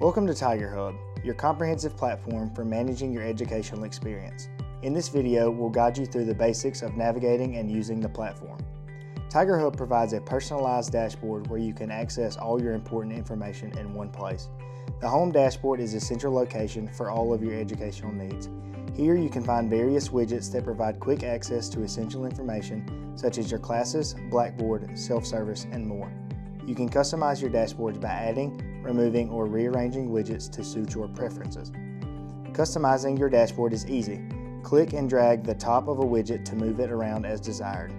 Welcome to TigerHub, your comprehensive platform for managing your educational experience. In this video, we'll guide you through the basics of navigating and using the platform. TigerHub provides a personalized dashboard where you can access all your important information in one place. The home dashboard is a central location for all of your educational needs. Here you can find various widgets that provide quick access to essential information such as your classes, Blackboard, self-service, and more. You can customize your dashboards by adding, removing, or rearranging widgets to suit your preferences. Customizing your dashboard is easy. Click and drag the top of a widget to move it around as desired.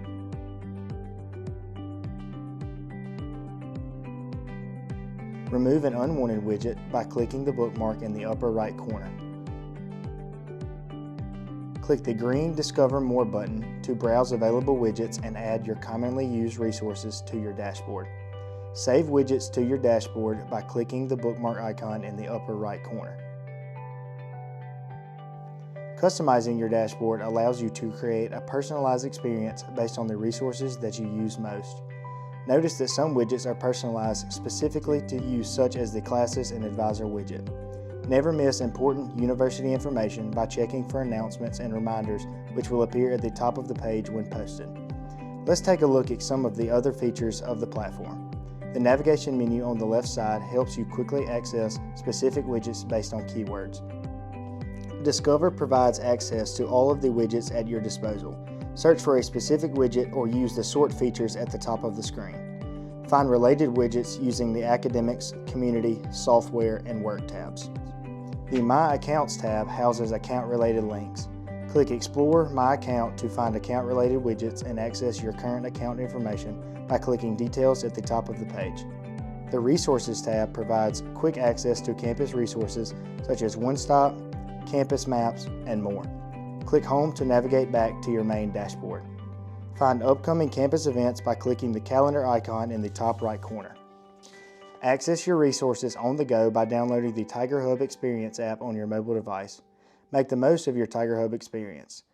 Remove an unwanted widget by clicking the bookmark in the upper right corner. Click the green Discover More button to browse available widgets and add your commonly used resources to your dashboard. Save widgets to your dashboard by clicking the bookmark icon in the upper right corner. Customizing your dashboard allows you to create a personalized experience based on the resources that you use most. Notice that some widgets are personalized specifically to you, such as the Classes and Advisor widget. Never miss important university information by checking for announcements and reminders, which will appear at the top of the page when posted. Let's take a look at some of the other features of the platform. The navigation menu on the left side helps you quickly access specific widgets based on keywords. Discover provides access to all of the widgets at your disposal. Search for a specific widget or use the sort features at the top of the screen. Find related widgets using the Academics, Community, Software, and Work tabs. The My Accounts tab houses account-related links. Click Explore My Account to find account-related widgets and access your current account information by clicking Details at the top of the page. The Resources tab provides quick access to campus resources such as One Stop, campus maps, and more. Click Home to navigate back to your main dashboard. Find upcoming campus events by clicking the calendar icon in the top right corner. Access your resources on the go by downloading the TigerHub Experience app on your mobile device. Make the most of your TigerHub experience.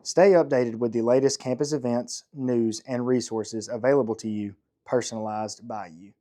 Stay updated with the latest campus events, news, and resources available to you, personalized by you.